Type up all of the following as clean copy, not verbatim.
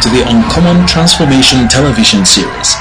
to the Uncommon Transformation television series.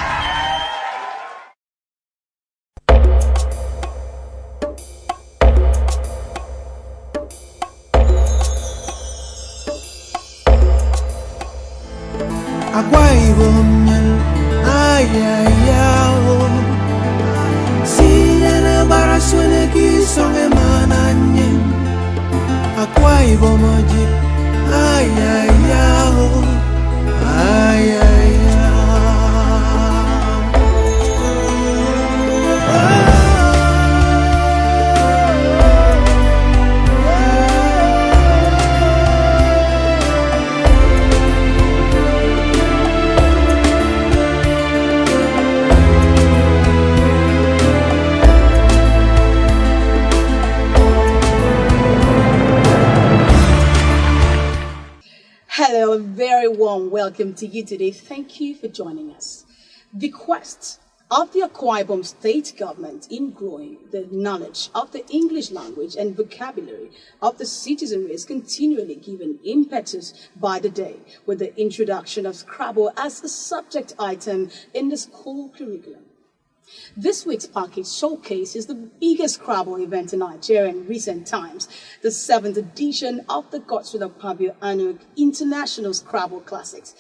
Hello, a very warm welcome to you today. Thank you for joining us. The quest of the Akwa Ibom state government in growing the knowledge of the English language and vocabulary of the citizenry is continually given impetus by the day with the introduction of Scrabble as a subject item in the school curriculum. This week's package showcases the biggest Scrabble event in Nigeria in recent times, the 7th edition of the Godswill Akpabio Annual International Scrabble Classics.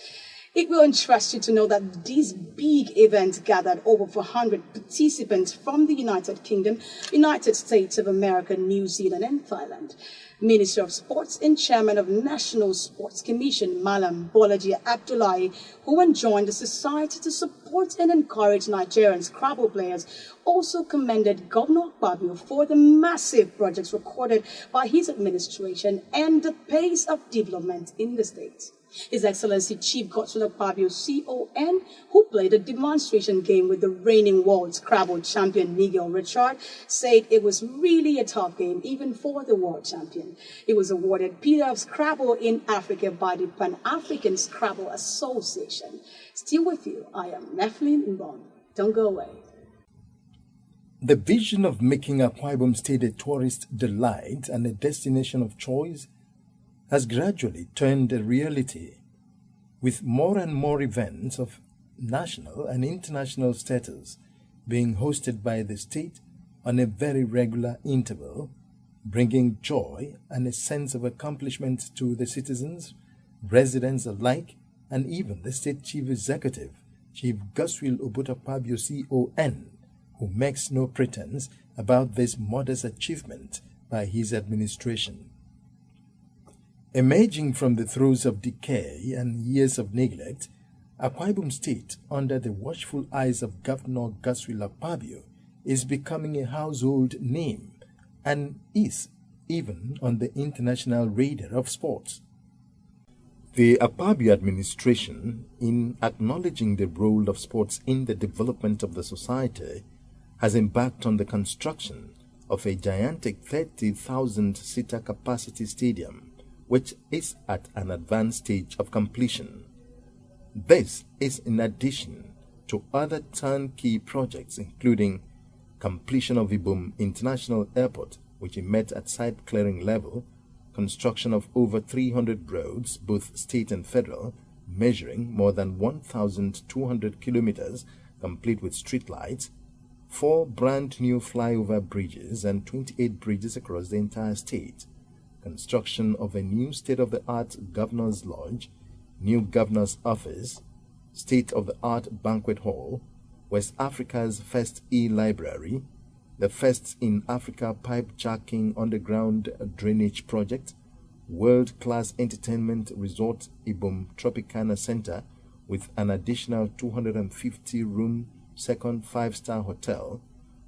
It will interest you to know that this big event gathered over 400 participants from the United Kingdom, United States of America, New Zealand, and Thailand. Minister of Sports and Chairman of National Sports Commission, Malam Bolaji Abdullahi, who enjoined the society to support and encourage Nigerian Scrabble players, also commended Governor Akpabio for the massive projects recorded by his administration and the pace of development in the state. His Excellency Chief Godswill Akpabio, CON, who played a demonstration game with the reigning world Scrabble champion Nigel Richard, said it was really a tough game even for the world champion. It was awarded Peter of Scrabble in Africa by the Pan-African Scrabble Association. Still with you, I am Nephlin Mbon. Don't go away. The vision of making Akwa Ibom State a tourist delight and a destination of choice has gradually turned a reality, with more and more events of national and international status being hosted by the state on a very regular interval, bringing joy and a sense of accomplishment to the citizens, residents alike, and even the state chief executive, Chief Godswill Akpabio CON, who makes no pretense about this modest achievement by his administration. Emerging from the throes of decay and years of neglect, Akwa Ibom State, under the watchful eyes of Governor Godswill Akpabio, is becoming a household name and is even on the international radar of sports. The Akpabio administration, in acknowledging the role of sports in the development of the society, has embarked on the construction of a gigantic 30,000-seater capacity stadium, which is at an advanced stage of completion. This is in addition to other turnkey projects, including completion of Ibom International Airport, which is met at site clearing level, construction of over 300 roads, both state and federal, measuring more than 1,200 kilometers, complete with street lights, 4 brand new flyover bridges, and 28 bridges across the entire state. Construction of a new state-of-the-art governor's lodge, new governor's office, state-of-the-art banquet hall, West Africa's first e-library, the first in Africa pipe jacking underground drainage project, world-class entertainment resort Ibom Tropicana Center with an additional 250-room second 5-star hotel,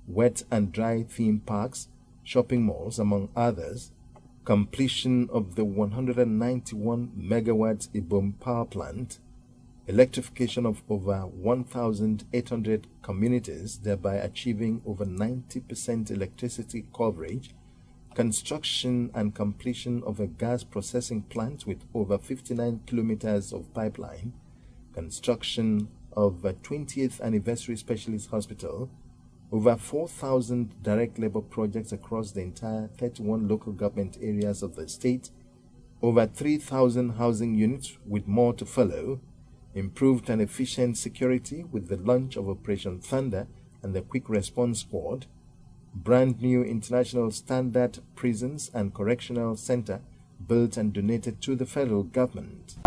wet and dry theme parks, shopping malls, among others, completion of the 191 megawatts Ibom power plant, electrification of over 1,800 communities, thereby achieving over 90% electricity coverage, construction and completion of a gas processing plant with over 59 kilometers of pipeline, construction of a 20th anniversary specialist hospital, over 4,000 direct labor projects across the entire 31 local government areas of the state, over 3,000 housing units with more to follow, improved and efficient security with the launch of Operation Thunder and the Quick Response Squad, brand new international standard prisons and correctional center built and donated to the federal government.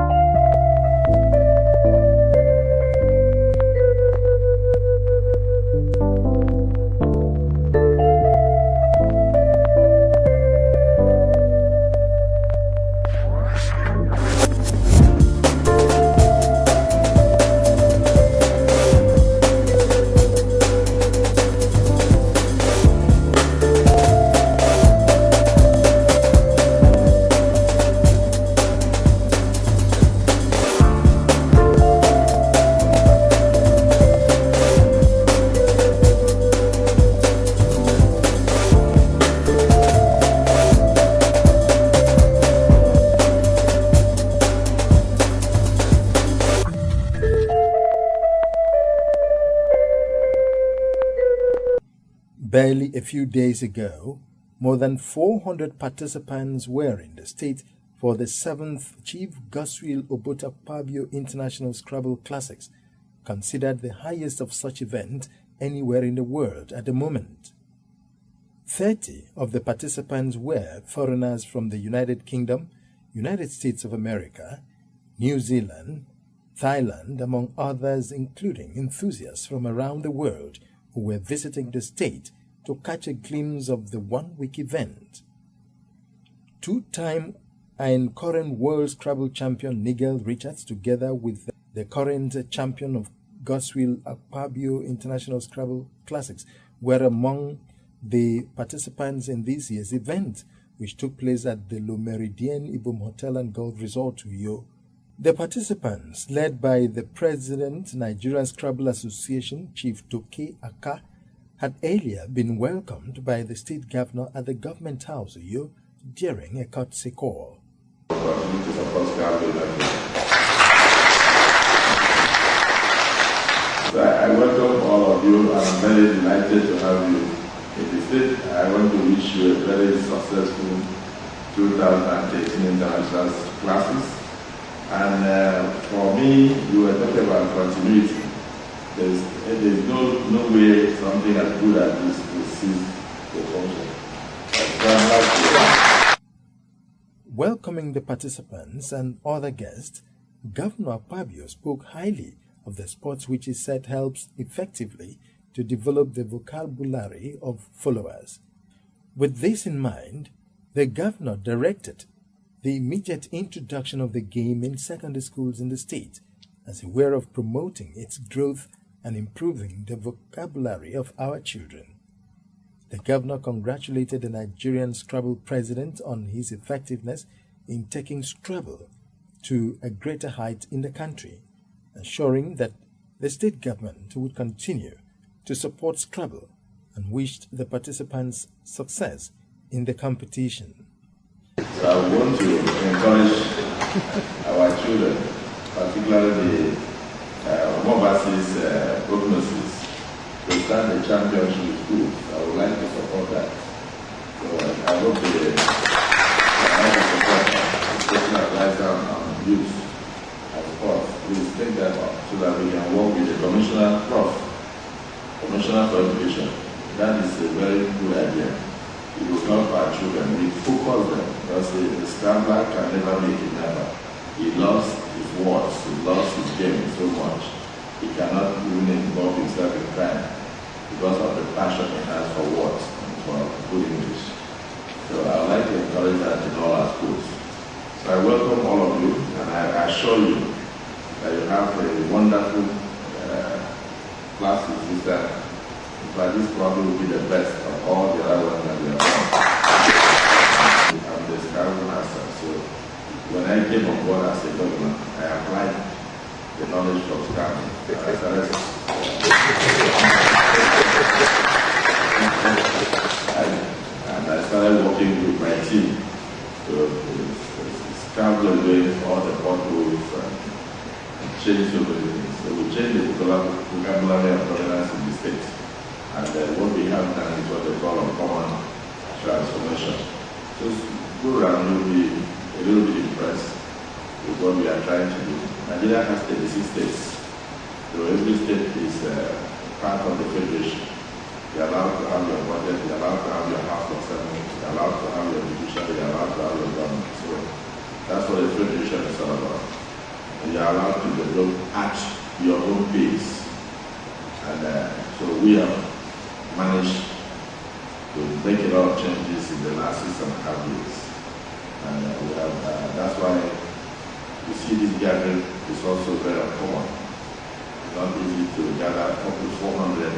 Barely a few days ago, more than 400 participants were in the state for the 7th Chief Godswill Akpabio International Scrabble Classics, considered the highest of such events anywhere in the world at the moment. 30 of the participants were foreigners from the United Kingdom, United States of America, New Zealand, Thailand, among others, including enthusiasts from around the world who were visiting the state to catch a glimpse of the one-week event. Two-time and current World Scrabble champion Nigel Richards, together with the current champion of Godswill Akpabio International Scrabble Classics, were among the participants in this year's event, which took place at the Le Méridien Ibom Hotel and Golf Resort, Uyo. The participants, led by the President, Nigerian Scrabble Association, Chief Toke Aka, had earlier been welcomed by the state governor at the government house, Uyo, during a courtesy call. I welcome all of you. I'm very delighted to have you in the state. I want to wish you a very successful 2018 international classes. And for me, you were talking about continuity. There's no way something as good as this will cease to function. Welcoming the participants and other guests, Governor Akpabio spoke highly of the sports which he said helps effectively to develop the vocabulary of followers. With this in mind, the governor directed the immediate introduction of the game in secondary schools in the state as a way of promoting its growth and improving the vocabulary of our children. The governor congratulated the Nigerian Scrabble president on his effectiveness in taking Scrabble to a greater height in the country, assuring that the state government would continue to support Scrabble, and wished the participants success in the competition. So I want to encourage our children, particularly the overseas prognosis, to start the championship schools. I would like to support that. So I hope the special advisor on youth and sports will take that up so that we can work with the commissioner for education. That is a very good idea. It will help our children. We focus them because the scrambler can never make it never. He loves his words, he loves his game so much. He cannot even involve himself in crime because of the passion he has for words and for good English. So I would like to encourage that in all our schools. So I welcome all of you, and I assure you that you have a wonderful classes this time. But this probably will be the best of all the other ones that we have done. I'm the Scabble master, so when I came on board as a governor, I applied the knowledge of Scabble. And I started working with my team. So Scabble is doing all the potholes and change so many things. So we changed the vocabulary of governance in the state. And what we have done is what they call a common transformation. So go around, you'll be a little bit impressed is what we are trying to do. Nigeria has 36 states. So every state is part of the federation. You're allowed to have your budget, you're allowed to have your House of Assembly, you're allowed to have your judiciary, you're allowed to have your government. So that's what the federation is all about. And you're allowed to develop at your own pace. And so we have managed to make a lot of changes in the last 6.5 years. And we have, that's why you see this gathering is also very uncommon. It's not easy to gather up to 400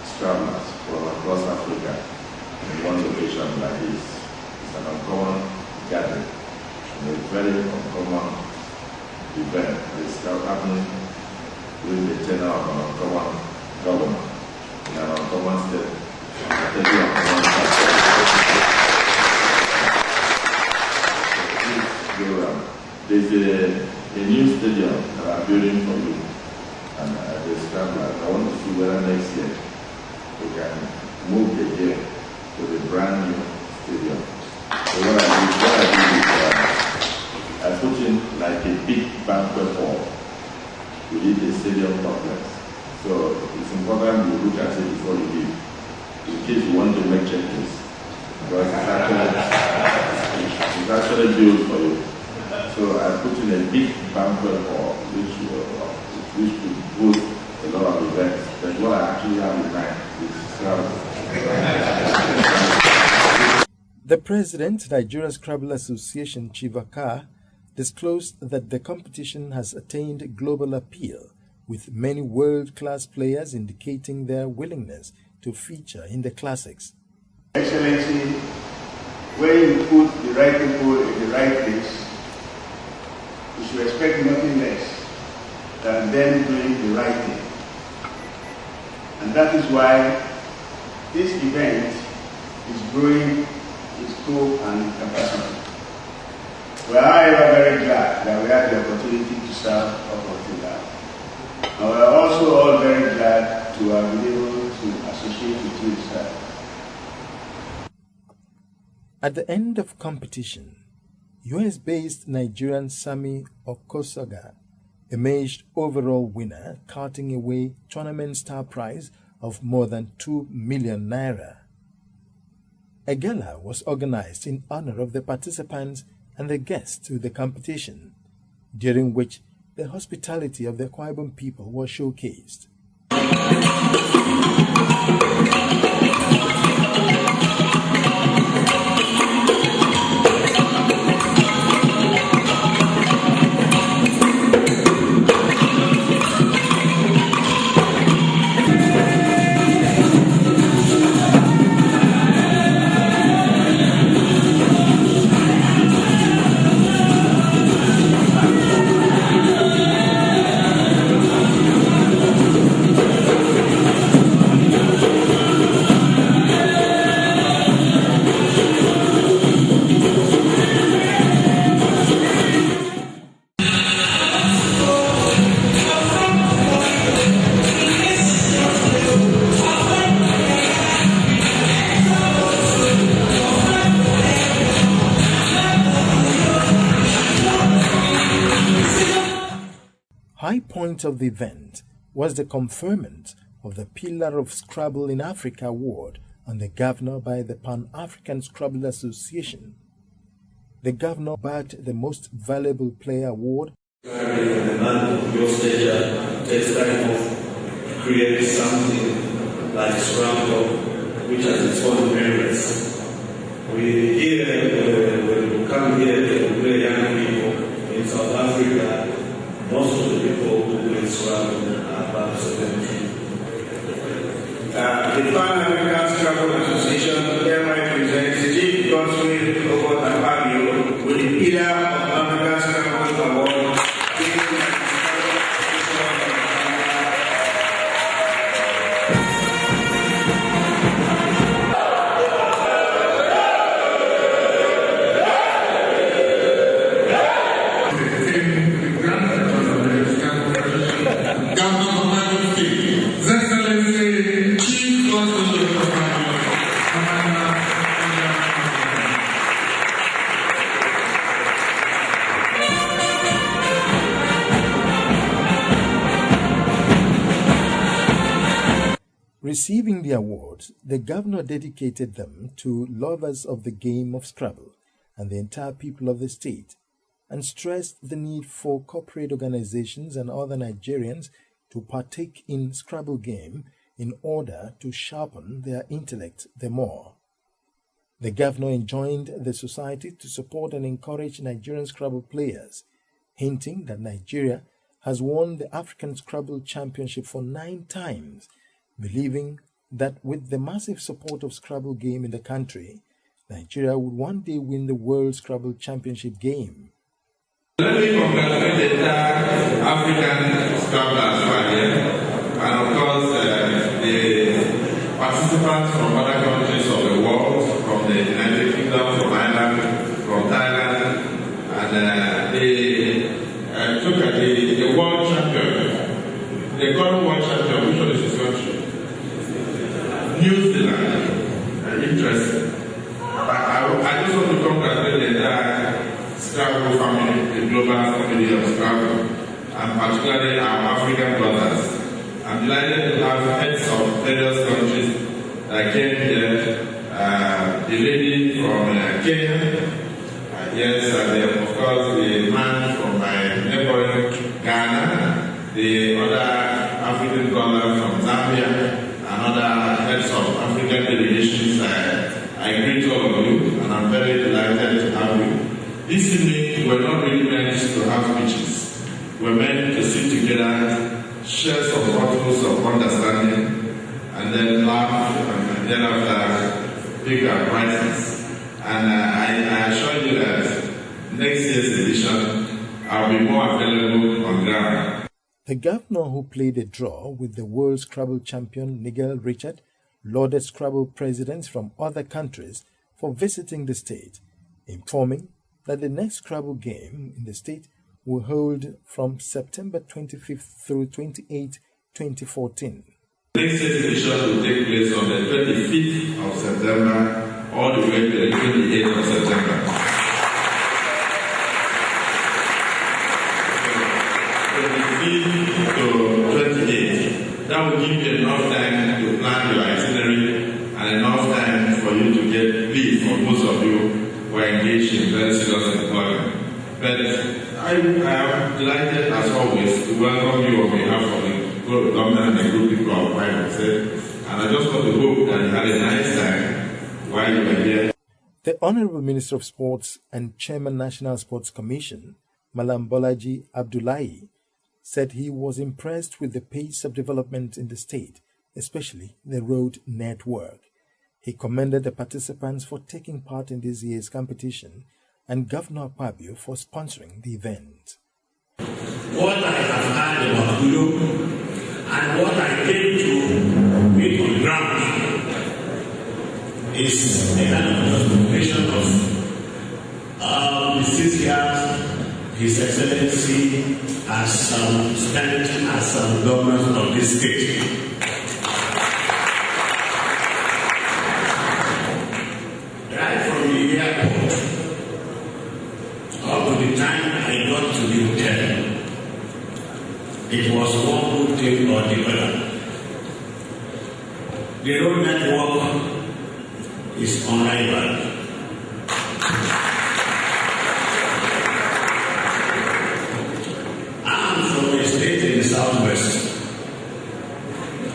scrabblers from across Africa in one location like this. It's an uncommon gathering. And a very uncommon event. It's happening during the tenure of an uncommon government in an uncommon state. There's a new stadium that I'm building for you, and the Scabble. I want to see whether next year we can move the game to the brand new stadium. So what I did is I put in like a big banquet hall within the stadium complex. So it's important you look at it before you leave, in case you want to make changes. Because it's actually built for you. So I put in a big banquet hall which could host a lot of events. But what I actually have in mind is The president, Nigeria Scrabble Association, Chivaka, disclosed that the competition has attained global appeal, with many world-class players indicating their willingness to feature in the classics. Excellency, when you put the right people in the right place, you should expect nothing less than them doing the right thing. And that is why this event is growing in scope and capacity. We are, however, very glad that we had the opportunity to serve up until now. And we are also all very glad to have been able to associate with you, sir. At the end of competition, US-based Nigerian Sammy Okosoga emerged overall winner, carting away tournament star prize of more than 2 million naira. A gala was organized in honor of the participants and the guests to the competition, during which the hospitality of the Akwa Ibom people was showcased. High point of the event was the conferment of the Pillar of Scrabble in Africa award on the governor by the Pan-African Scrabble Association. The governor bagged the Most Valuable Player award. The man of your stature takes time off to create something like Scrabble, which has its own merits. We here, when we come here to play young people in South Africa, most of the people who play Scrabble are part of the team. The Pan-African Scrabble Association hereby presents Chief Godswill Akpabio with the Pillar of African Scrabble Award. Receiving the awards, the governor dedicated them to lovers of the game of Scrabble and the entire people of the state, and stressed the need for corporate organizations and other Nigerians to partake in Scrabble game in order to sharpen their intellect the more. The governor enjoined the society to support and encourage Nigerian Scrabble players, hinting that Nigeria has won the African Scrabble Championship for 9 times, believing that with the massive support of Scrabble game in the country, Nigeria would one day win the World Scrabble Championship game. Let me congratulate the entire African Scrabblers who are here, and of course the participants from other countries of the world, from the United Kingdom, from Ireland, from Thailand, and they took at the world champion, the current world champion. Which one is his country? New Zealand. Interesting. I just want to congratulate the entire Scrabble family, the global family of Scrabble, and particularly our African brothers. I'm delighted to have heads of various countries that came here. The lady from Kenya, yes, and of course the man from my neighboring Ghana, the other African brother from Zambia, and other heads of African delegations. I greet all of you, and I'm very delighted to have you. This evening, we're not really meant to have speeches. We're meant to sit together, share some bottles of understanding, and then laugh, and then after pick our prizes. And I assure you that next year's edition, I'll be more available on ground. The governor, who played a draw with the World Scrabble champion Nigel Richard, lauded Scrabble presidents from other countries for visiting the state, informing that the next Scrabble game in the state will hold from September 25th through 28, 2014. Next year's edition will take place on the 25th of September all the way to the 28th of September. 25th to 28th. That will give you enough time to plan your itinerary and enough time for you to get leave for most of you who are engaged in very serious employment. But I am delighted as always to welcome you on behalf of the government and the group people of Bible said. And I just want to hope that you had a nice time while you were here. The Honorable Minister of Sports and Chairman National Sports Commission, Malam Bolaji Abdullahi, said he was impressed with the pace of development in the state, especially the road network. He commended the participants for taking part in this year's competition and Governor Akpabio for sponsoring the event. What I have heard about you and what I came to meet on ground is a kind of justification of the 6 years His Excellency has spent as governor of this state. Right from the airport up to the time I got to the hotel, it was one good thing or the other. The road network is unrivaled. Southwest.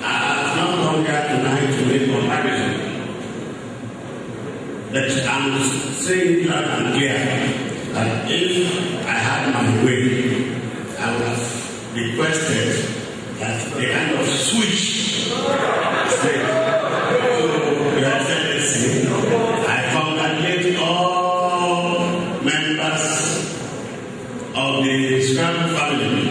I have not come here tonight to make comparison, but I'm saying loud and clear that if I had my way, I would have requested that a kind of switch say, to Your Excellency, I congratulate all members of the Scabble family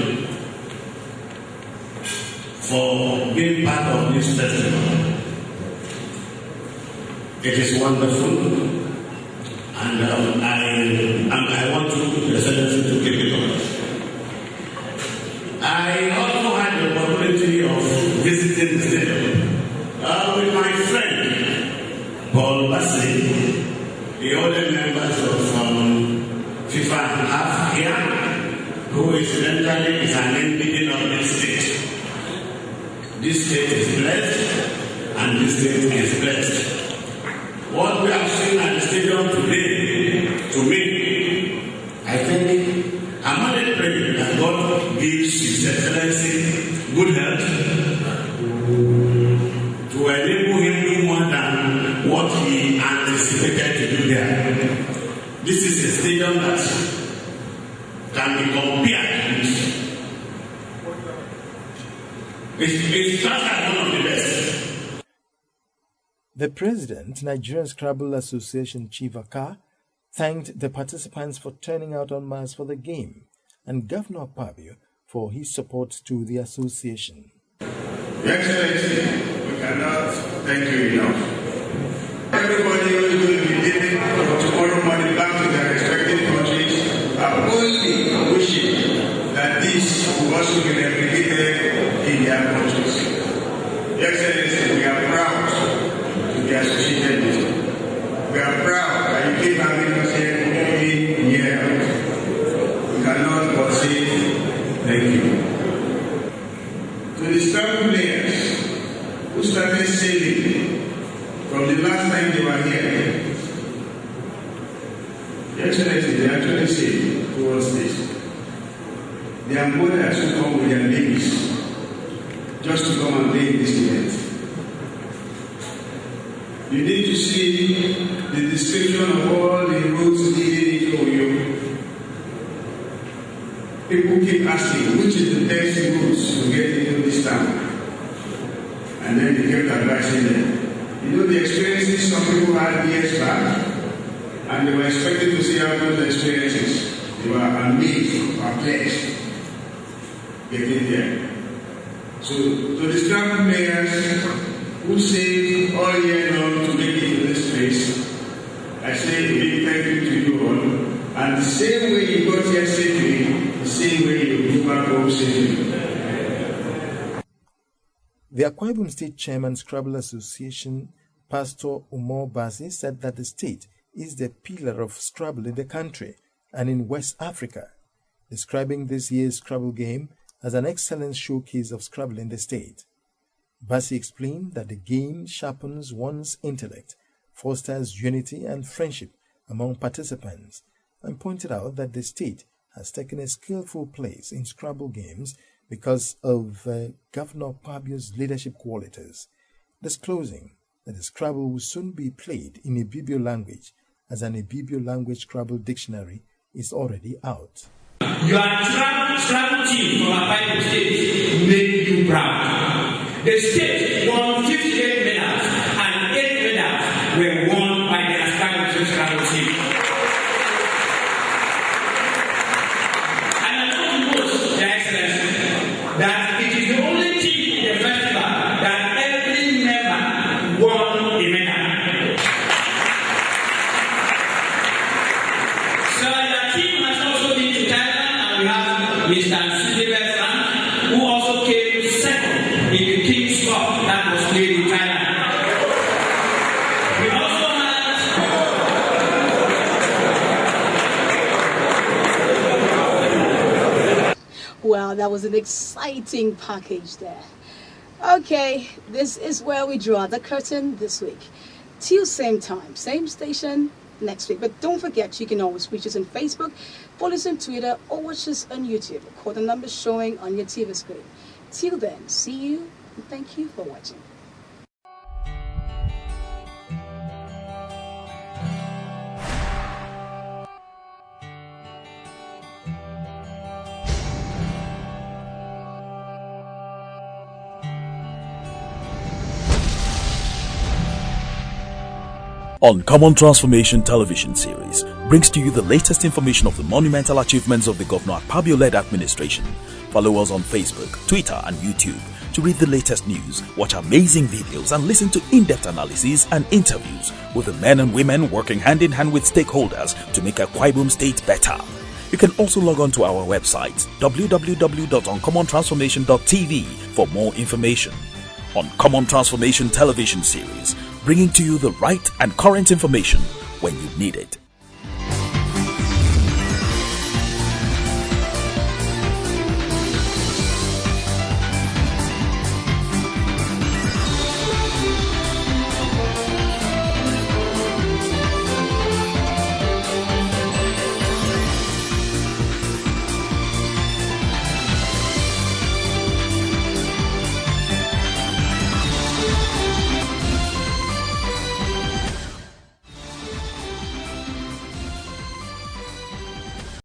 for being part of this festival. It is wonderful, and I want the Excellency to keep it on. I also had the opportunity of visiting the stadium with my friend Paul Bassey, the other members of FIFA have here, who incidentally is an NPD of this state. This state is blessed State is blessed. What we have seen at the stadium today, to me, I think I'm only praying that God gives His Excellency good health to enable him to do more than what he anticipated to do there. This is a stadium that can be compared with. It's just like one of the best. The President, Nigerian Scrabble Association Chief Aka, thanked the participants for turning out en masse for the game and Governor Akpabio for his support to the association. Your Excellency, we cannot thank you enough. Everybody who is going to be leaving for tomorrow morning back to their respective countries are only wishing that this will also be replicated in their countries. Your Excellency, we are proud to be associated with you. We are proud that you keep having us here every year. We cannot but say thank you. To the Scabble players who started sailing from the last time they were here, Your Excellency, they actually sailed towards this. Their mothers who come with their babies just to come and play in this event. You need to see the description of all the roads leading into Oyo. People keep asking, which is the best route to get into this town? And then they kept advising them. You know the experiences some people had years back, and they were expecting to see how those experiences. They were amazed, perplexed, getting there. So, to the Scrabble players who saved all year long to make it to this place, I say a big thank you to you all. And the same way you got here safely, the same way you go back home safely. The Akwa Ibom State Chairman Scrabble Association, Pastor Umar Basi, said that the state is the pillar of Scrabble in the country and in West Africa, describing this year's Scrabble game as an excellent showcase of Scrabble in the state. Basi explained that the game sharpens one's intellect, fosters unity and friendship among participants, and pointed out that the state has taken a skillful place in Scrabble games because of Governor Akpabio's leadership qualities, disclosing that the Scrabble will soon be played in Ibibio language, as an Ibibio language Scrabble dictionary is already out. Your Scrabble team from Akwa Ibom State make you proud. The state won 58 medals and 8 medals were won by the Scrabble team. And I want to boast, Your Excellency, that it is the only team in the festival that every member won a medal. So the team has also been to Thailand, and we have Mr. Sidi, who also came second in the King's Cup that was played in Thailand. We also had... Well, that was an exciting package there. Okay, this is where we draw the curtain this week. Till same time, same station next week. But don't forget, you can always reach us on Facebook, follow us on Twitter, or watch us on YouTube. Call the numbers showing on your TV screen. Till then, see you, and thank you for watching. Uncommon Transformation television series brings to you the latest information of the monumental achievements of the Governor Akpabio-led administration. Follow us on Facebook, Twitter and YouTube to read the latest news, watch amazing videos and listen to in-depth analyses and interviews with the men and women working hand in hand with stakeholders to make Akwa Ibom State better. You can also log on to our website www.uncommontransformation.tv for more information. Uncommon Transformation television series, bringing to you the right and current information when you need it.